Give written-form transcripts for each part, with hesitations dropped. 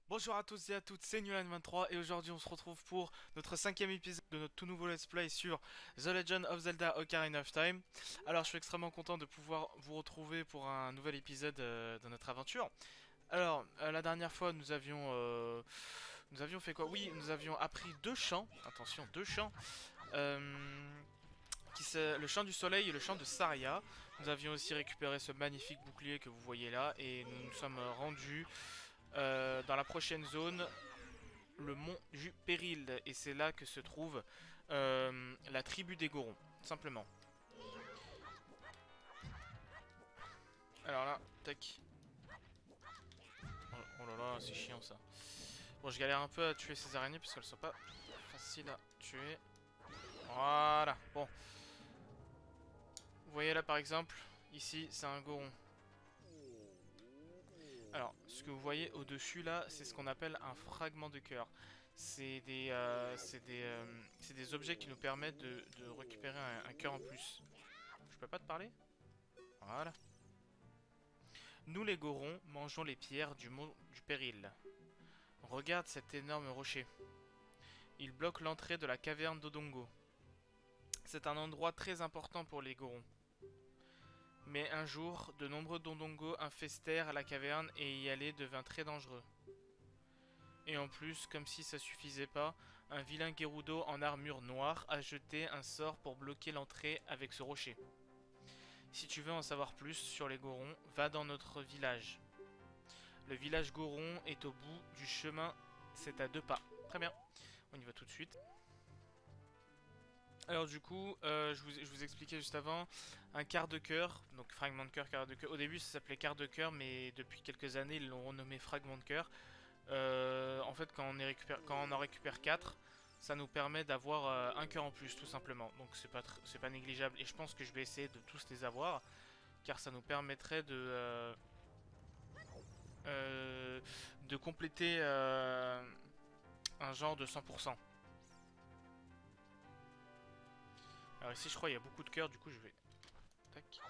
Bonjour à tous et à toutes, c'est Newland23 et aujourd'hui on se retrouve pour notre cinquième épisode de notre tout nouveau let's play sur The Legend of Zelda Ocarina of Time. Alors je suis extrêmement content de pouvoir vous retrouver pour un nouvel épisode de notre aventure. Alors la dernière fois nous avions fait quoi? Oui, nous avions appris deux chants, attention deux chants, euh, le chant du soleil et le chant de Saria. Nous avions aussi récupéré ce magnifique bouclier que vous voyez là et nous nous sommes rendus dans la prochaine zone, le mont du Péril. Et c'est là que se trouve la tribu des Gorons, simplement. Alors là, tac. Oh, oh là là, c'est chiant ça. Bon, je galère un peu à tuer ces araignées puisqu'elles sont pas faciles à tuer. Voilà, bon. Vous voyez là par exemple, ici c'est un Goron. Alors, ce que vous voyez au-dessus là, c'est ce qu'on appelle un fragment de cœur. C'est des objets qui nous permettent de récupérer un cœur en plus. Je peux pas te parler? Voilà. Nous les Gorons mangeons les pierres du mont du Péril. Regarde cet énorme rocher. Il bloque l'entrée de la caverne d'Odongo. C'est un endroit très important pour les Gorons. Mais un jour, de nombreux Dodongo infestèrent la caverne et y aller devint très dangereux. Et en plus, comme si ça suffisait pas, un vilain Gerudo en armure noire a jeté un sort pour bloquer l'entrée avec ce rocher. Si tu veux en savoir plus sur les Gorons, va dans notre village. Le village Goron est au bout du chemin, c'est à deux pas. Très bien, on y va tout de suite. Alors du coup, je vous expliquais juste avant, un quart de cœur, donc fragment de cœur, quart de cœur. Au début ça s'appelait quart de cœur, mais depuis quelques années ils l'ont renommé fragment de cœur. En fait, quand on en récupère 4, ça nous permet d'avoir un cœur en plus, tout simplement. Donc c'est pas négligeable. Et je pense que je vais essayer de tous les avoir, car ça nous permettrait de compléter un genre de 100%. Alors ici, je crois, il y a beaucoup de cœurs, du coup, je vais... Tac.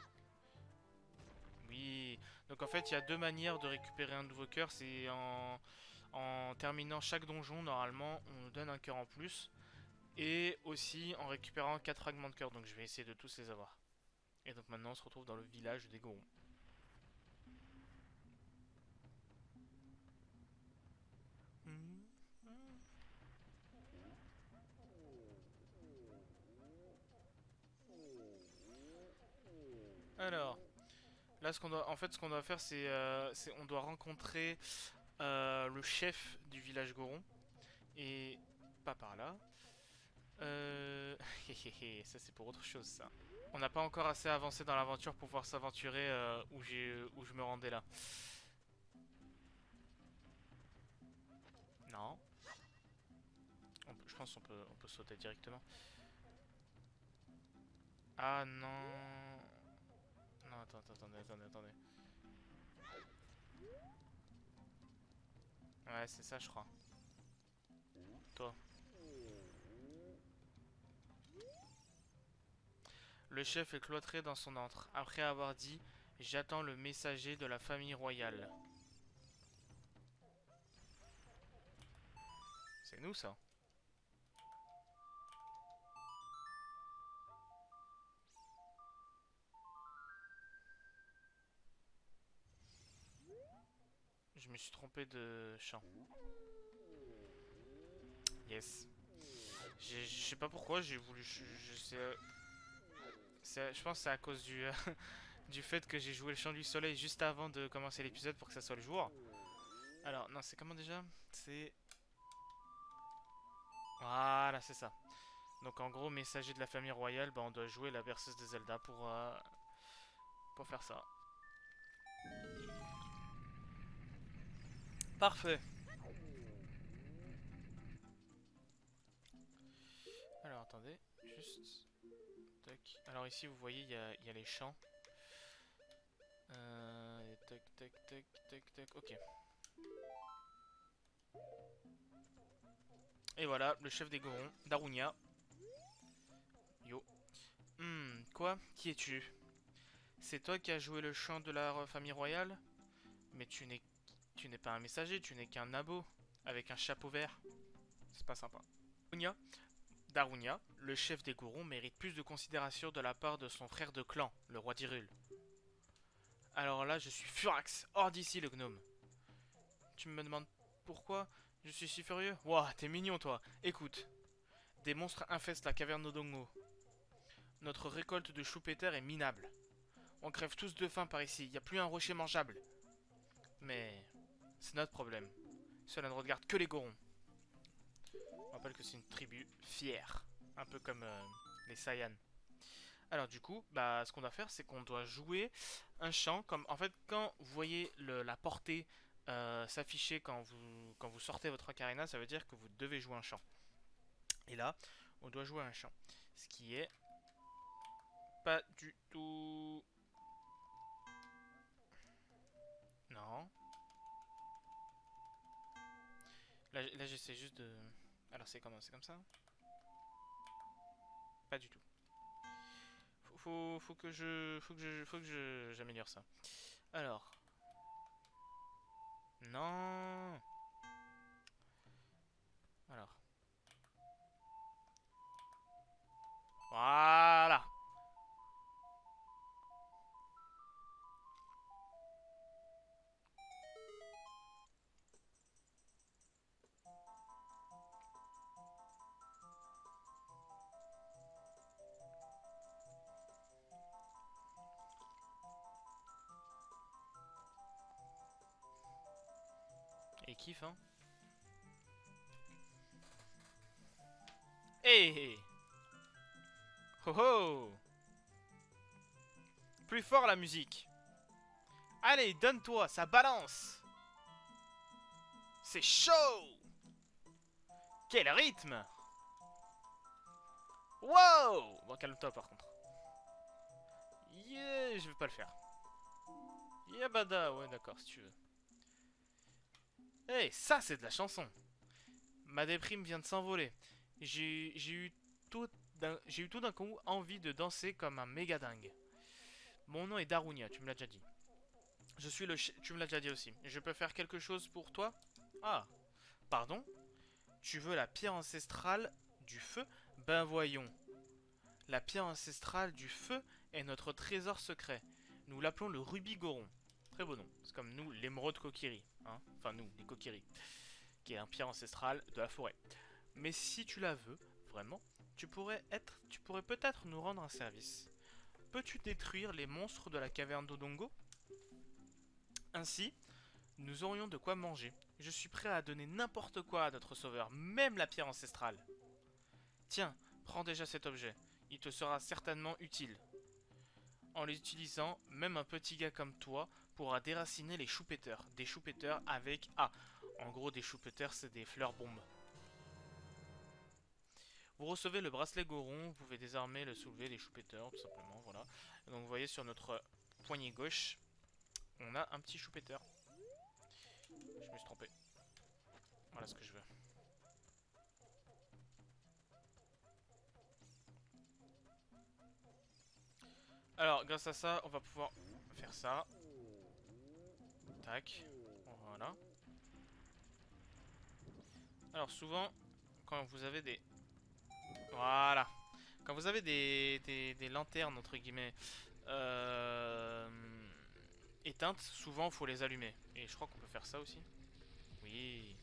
Oui. Donc en fait, il y a deux manières de récupérer un nouveau cœur. C'est en terminant chaque donjon, normalement, on nous donne un cœur en plus. Et aussi en récupérant 4 fragments de cœur. Donc je vais essayer de tous les avoir. Et donc maintenant, on se retrouve dans le village des Gorons. Alors, là, ce qu'on doit faire, c'est on doit rencontrer le chef du village Goron. Et pas par là. Ça c'est pour autre chose ça. On n'a pas encore assez avancé dans l'aventure pour pouvoir s'aventurer où je me rendais là. Non. Je pense on peut sauter directement. Ah non. Non, attendez. Ouais, c'est ça, je crois. Toi. Le chef est cloîtré dans son antre, après avoir dit: J'attends le messager de la famille royale. C'est nous ça. Je me suis trompé de champ. Yes. Je sais pas pourquoi j'ai voulu. Je pense que c'est à cause du fait que j'ai joué le chant du soleil juste avant de commencer l'épisode pour que ça soit le jour. Alors, non, c'est comment déjà? C'est... Voilà, c'est ça. Donc en gros, messager de la famille royale, bah, on doit jouer la berceuse de Zelda pour faire ça. Parfait. Alors attendez, juste... Tac. Alors ici, vous voyez, il y a les champs. Tac. Ok. Et voilà, le chef des Gorons, Darunia. Yo. Quoi? Qui es-tu? C'est toi qui as joué le chant de la famille royale? Mais Tu n'es pas un messager, tu n'es qu'un nabo avec un chapeau vert. C'est pas sympa. Darunia, le chef des Gorons, mérite plus de considération de la part de son frère de clan, le roi d'Hyrule. Alors là, je suis furax. Hors d'ici, le gnome. Tu me demandes pourquoi je suis si furieux? Ouah, t'es mignon, toi. Écoute, des monstres infestent la caverne d'Odongo. Notre récolte de choux-péters est minable. On crève tous de faim par ici. Y a plus un rocher mangeable. Mais c'est notre problème. Cela ne regarde que les Gorons. On rappelle que c'est une tribu fière. Un peu comme les Saiyans. Alors du coup, bah, ce qu'on doit faire, c'est qu'on doit jouer un chant. Comme, en fait, quand vous voyez la portée s'afficher quand vous sortez votre ocarina, ça veut dire que vous devez jouer un chant. Et là, on doit jouer un chant. Ce qui est pas du tout... Non. Là j'essaie juste de... Alors c'est comment? C'est comme ça? Pas du tout. Faut que j'améliore ça. Alors. Non. Alors. Voilà. Et kiffe, hein. Hey. Ho ho. Plus fort la musique. Allez, donne-toi, ça balance. C'est chaud. Quel rythme. Wow. Bon, calme-toi par contre. Yeah, je vais pas le faire. Yabada, ouais d'accord si tu veux. Hey, ça c'est de la chanson. Ma déprime vient de s'envoler. J'ai eu tout d'un coup envie de danser comme un méga dingue. Mon nom est Darunia, tu me l'as déjà dit. Je suis tu me l'as déjà dit aussi. Je peux faire quelque chose pour toi? Ah, pardon? Tu veux la pierre ancestrale du feu? Ben voyons. La pierre ancestrale du feu est notre trésor secret. Nous l'appelons le rubis goron. Très beau nom. C'est comme nous, l'émeraude kokiri. Hein, enfin nous, les kokiri. Qui est un pierre ancestrale de la forêt. Mais si tu la veux, vraiment, tu pourrais peut-être nous rendre un service. Peux-tu détruire les monstres de la caverne d'Odongo? Ainsi, nous aurions de quoi manger. Je suis prêt à donner n'importe quoi à notre sauveur, même la pierre ancestrale. Tiens, prends déjà cet objet. Il te sera certainement utile. En l'utilisant, même un petit gars comme toi pourra déraciner les choux-péteurs. Des choux-péteurs avec... Ah, en gros, des choux-péteurs, c'est des fleurs bombes. Vous recevez le bracelet Goron, vous pouvez désarmer le soulever des choux-péteurs, tout simplement, voilà. Donc vous voyez sur notre poignet gauche, on a un petit choux-péteur. Je me suis trompé. Voilà ce que je veux. Alors, grâce à ça, on va pouvoir faire ça. Tac. Voilà. Alors souvent, quand vous avez des... Voilà. Quand vous avez des lanternes, entre guillemets, éteintes, souvent, il faut les allumer. Et je crois qu'on peut faire ça aussi. Oui.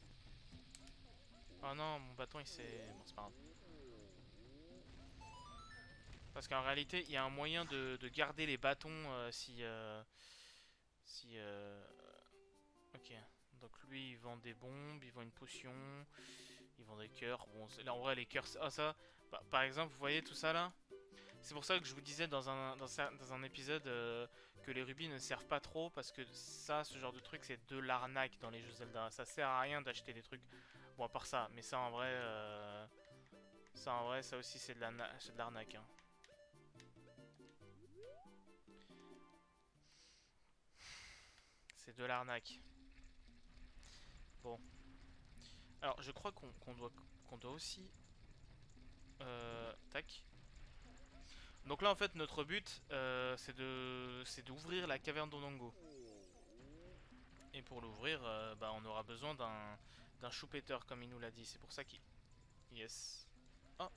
Oh non, mon bâton, il s'est... Bon, c'est pas grave. Parce qu'en réalité, il y a un moyen de garder les bâtons si... Ok. Donc lui, il vend des bombes, il vend une potion, il vend des cœurs. Bon, là, en vrai, les cœurs... Ah, ça... Par exemple, vous voyez tout ça, là? C'est pour ça que je vous disais dans un épisode que les rubis ne servent pas trop. Parce que ça, ce genre de truc, c'est de l'arnaque dans les jeux Zelda. Ça sert à rien d'acheter des trucs... Bon, à part ça. Mais ça, en vrai... ça aussi, c'est de l'arnaque, hein. C'est de l'arnaque. Bon. Alors, je crois qu'on doit aussi... tac. Donc là, en fait, notre but, c'est d'ouvrir la caverne d'Onongo. Et pour l'ouvrir, bah, on aura besoin d'un choupeteur comme il nous l'a dit. C'est pour ça qu'il... Yes. Oh,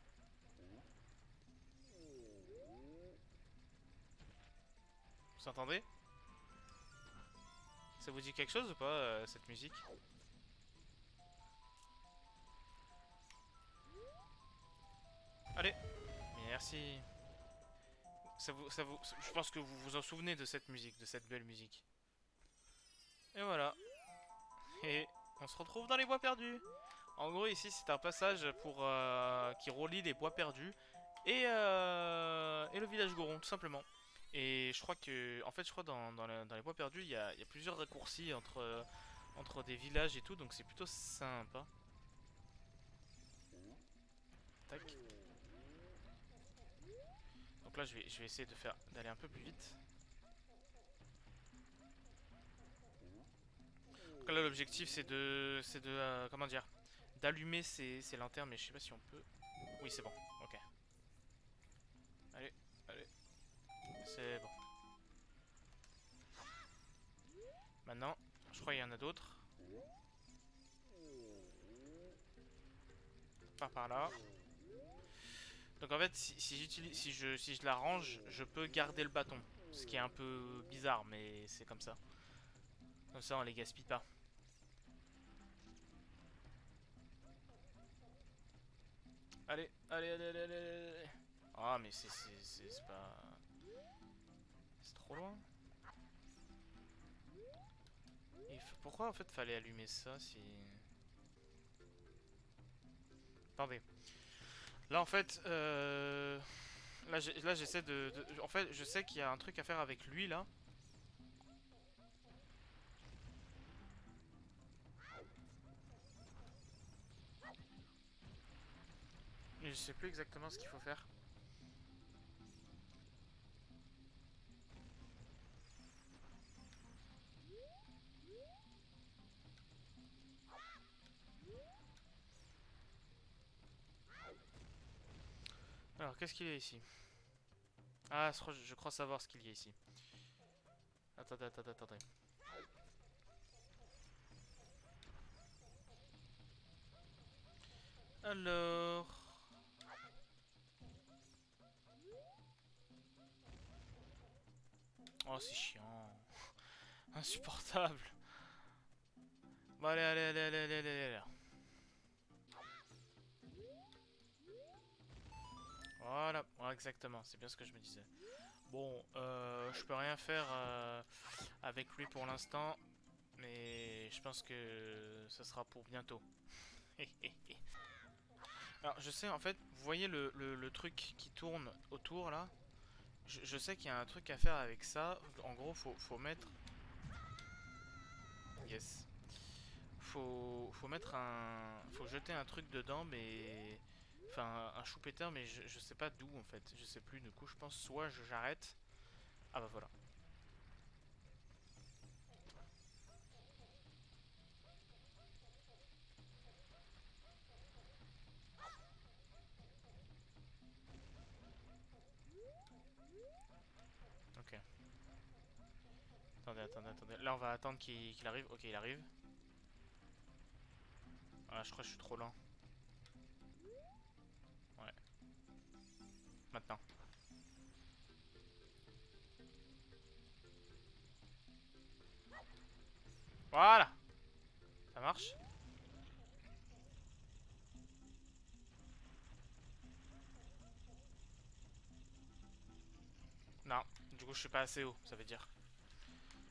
vous entendez? Ça vous dit quelque chose ou pas, cette musique? Allez, merci. Je pense que vous vous en souvenez de cette musique, de cette belle musique. Et voilà. Et on se retrouve dans les bois perdus. En gros, ici, c'est un passage qui relie les bois perdus et le village Goron, tout simplement. Et je crois que, en fait, je crois dans les bois perdus, il y a plusieurs raccourcis entre des villages et tout, donc c'est plutôt sympa. Tac. Donc là, je vais essayer d'aller un peu plus vite. Donc là, l'objectif, c'est de comment dire, d'allumer ces lanternes, mais je sais pas si on peut. Oui, c'est bon. Ok. Allez, allez, c'est bon. Maintenant, je crois qu'il y en a d'autres. Par là. Donc en fait, si je la range, je peux garder le bâton. Ce qui est un peu bizarre, mais c'est comme ça. Comme ça, on les gaspille pas. Allez, allez, allez, allez, allez, allez. Ah, mais c'est pas... C'est trop loin. Pourquoi en fait fallait allumer ça si... Attendez. Là en fait, là j'essaie En fait, je sais qu'il y a un truc à faire avec lui là. Mais je sais plus exactement ce qu'il faut faire. Alors, qu'est-ce qu'il y a ici? Ah, je crois savoir ce qu'il y a ici. Attendez, attendez, attendez. Alors... Oh, c'est chiant. Insupportable. Bon, allez, allez, allez, allez, allez, allez, allez. Voilà, ouais, exactement, c'est bien ce que je me disais. Bon, je peux rien faire avec lui pour l'instant, mais je pense que ça sera pour bientôt. Alors, je sais, en fait, vous voyez le truc qui tourne autour là? Je sais qu'il y a un truc à faire avec ça. En gros, faut mettre... Yes. Faut mettre un... Faut jeter un truc dedans, mais... Enfin, un choupeteur, mais je sais pas d'où en fait. Je sais plus, du coup, je pense soit j'arrête. Ah bah voilà. Ok. Attendez, attendez, attendez. Là, on va attendre qu'il arrive. Ok, il arrive. Ah, je crois que je suis trop lent. Ouais. Maintenant. Voilà. Ça marche? Non. Du coup, je suis pas assez haut, ça veut dire.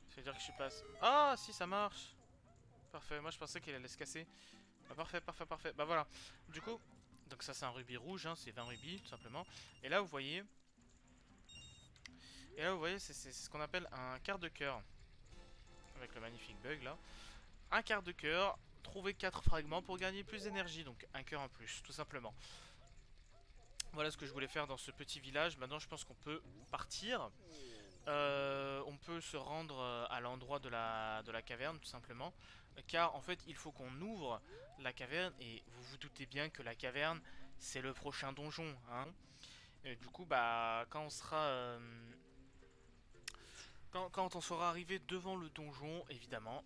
Ça veut dire que je suis pas assez... Ah, si, ça marche. Parfait. Moi, je pensais qu'il allait se casser. Ah, parfait, parfait, parfait. Bah voilà. Du coup, donc ça, c'est un rubis rouge, hein, c'est 20 rubis, tout simplement. Et là, vous voyez... Et là, vous voyez, c'est ce qu'on appelle un quart de cœur. Avec le magnifique bug, là. Un quart de cœur, trouver 4 fragments pour gagner plus d'énergie, donc un cœur en plus, tout simplement. Voilà ce que je voulais faire dans ce petit village. Maintenant, je pense qu'on peut partir. On peut se rendre à l'endroit de la caverne, tout simplement. Car, en fait, il faut qu'on ouvre la caverne. Et vous vous doutez bien que la caverne, c'est le prochain donjon, hein. Et du coup, bah, quand on sera... quand on sera arrivé devant le donjon, évidemment,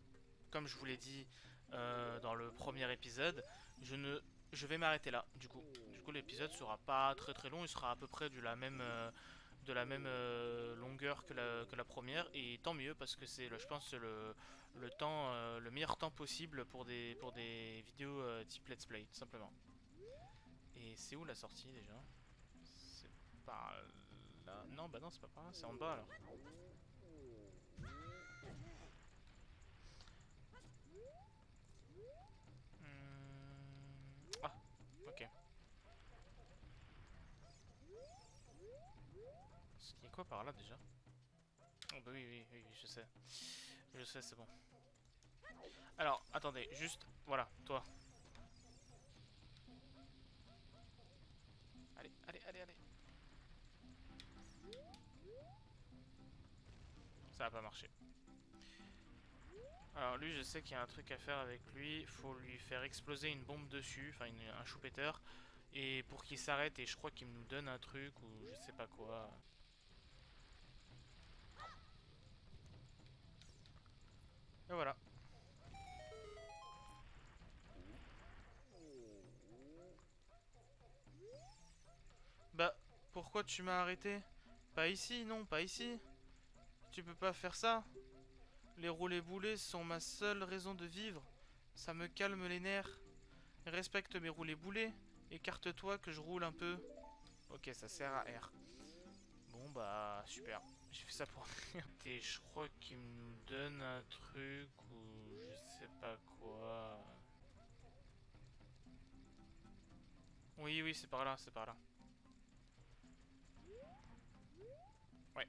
comme je vous l'ai dit dans le premier épisode, je vais m'arrêter là. Du coup, l'épisode sera pas très très long, il sera à peu près de la même longueur que la première, et tant mieux parce que je pense, le temps, le meilleur temps possible pour des vidéos type let's play, tout simplement. Et c'est où la sortie déjà? C'est par là? Non, bah non, c'est pas par là, c'est en bas alors. Ah, ok. Il y a quoi par là déjà? Oh bah oui, oui, oui, oui, je sais. Je sais, c'est bon. Alors, attendez, juste, voilà, toi. Allez, allez, allez, allez. Ça va pas marcher. Alors lui, je sais qu'il y a un truc à faire avec lui. Faut lui faire exploser une bombe dessus, enfin un choupeteur. Et pour qu'il s'arrête, et je crois qu'il nous donne un truc ou je sais pas quoi. Et voilà. Bah, pourquoi tu m'as arrêté? Pas ici, non, pas ici. Tu peux pas faire ça. Les roulés boulets sont ma seule raison de vivre. Ça me calme les nerfs. Respecte mes roulés boulets. Écarte-toi que je roule un peu. Ok, ça sert à R. Bon bah super. J'ai fait ça pour rien. Et je crois qu'il nous donne un truc ou je sais pas quoi. Oui, oui, c'est par là, c'est par là. Ouais.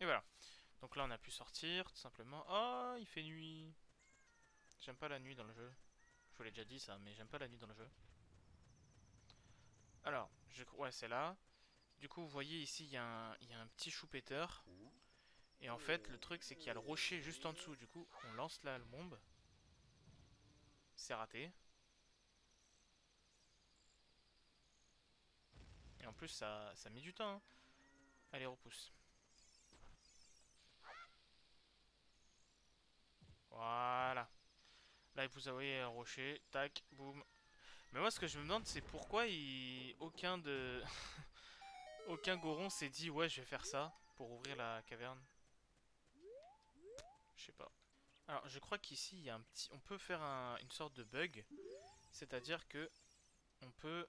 Et voilà. Donc là on a pu sortir tout simplement. Oh, il fait nuit. J'aime pas la nuit dans le jeu. Je vous l'ai déjà dit ça, mais j'aime pas la nuit dans le jeu. Alors, ouais, c'est là. Du coup, vous voyez ici, il y a un petit choupeteur. Et en fait, le truc, c'est qu'il y a le rocher juste en dessous. Du coup, on lance la bombe. C'est raté. Et en plus, ça met du temps, hein. Allez, repousse. Voilà. Là, vous voyez un rocher. Tac, boum. Mais moi, ce que je me demande, c'est pourquoi aucun de... aucun Goron s'est dit, ouais, je vais faire ça pour ouvrir la caverne. Je sais pas. Alors, je crois qu'ici, il y a un petit... On peut faire une sorte de bug. C'est-à-dire que on peut...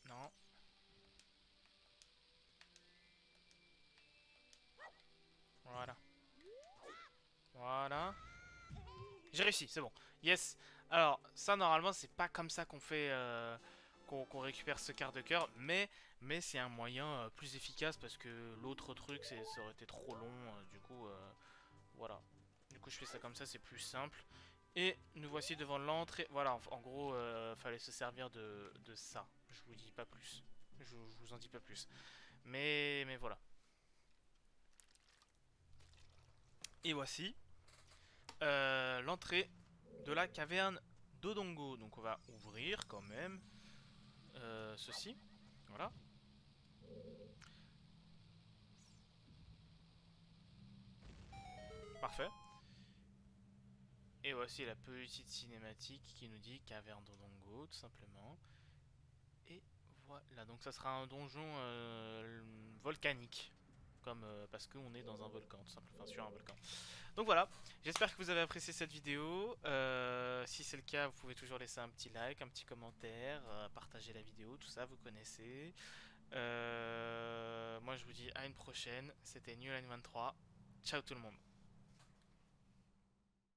Non. Voilà. Voilà. J'ai réussi, c'est bon. Yes. Alors, ça, normalement, c'est pas comme ça qu'on fait... qu'on récupère ce quart de cœur. Mais c'est un moyen plus efficace parce que l'autre truc, ça aurait été trop long. Du coup, voilà. Du coup, je fais ça comme ça, c'est plus simple. Et nous voici devant l'entrée. Voilà, en gros, fallait se servir de ça. Je vous dis pas plus. Je vous en dis pas plus. Mais voilà. Et voici l'entrée de la caverne d'Odongo. Donc on va ouvrir quand même ceci. Voilà. Parfait. Et voici la petite cinématique qui nous dit caverne d'Odongo, tout simplement. Et voilà, donc ça sera un donjon volcanique. Comme parce qu'on est dans un volcan, tout simplement, enfin sur un volcan. Donc voilà, j'espère que vous avez apprécié cette vidéo. Si c'est le cas, vous pouvez toujours laisser un petit like, un petit commentaire, partager la vidéo, tout ça, vous connaissez. Moi je vous dis à une prochaine, c'était New Line 23. Ciao tout le monde.